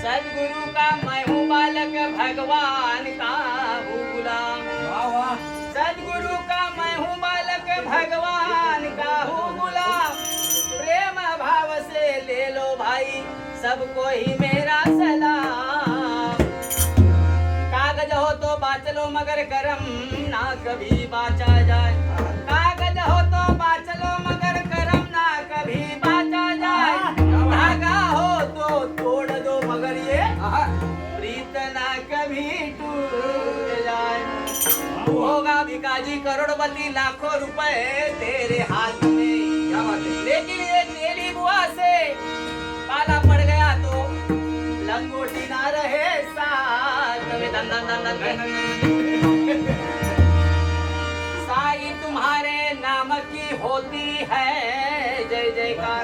सदगुरु का मैं हूँ बालक, भगवान का हूँ गुलाम। सदगुरु का मैं हूँ बालक, भगवान का हूँ गुलाम। प्रेम भाव से ले लो भाई, सबको ही मेरा सलाम। कागज हो तो बाच लो मगर करम ना कभी बाचा जाए। कागज हो तो बाच लो मगर करम ना कभी बाचा जाए। धागा हो तो तोड़ दो मगर ये प्रीत ना कभी टूट जाए। तू होगा भिखाजी करोड़पति, लाखों रुपए तेरे हाथ में, लेकिन ये तेरी बुआ से पाला पड़ गया तो लंगोटी ना रहे साथ में। धन धन धन धन। साई तुम्हारे नाम की होती है जय जयकार।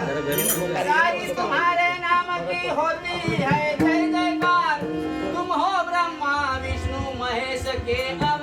साई तुम्हारे नाम की होती है जय जयकार। तुम हो ब्रह्मा विष्णु महेश के अवतार।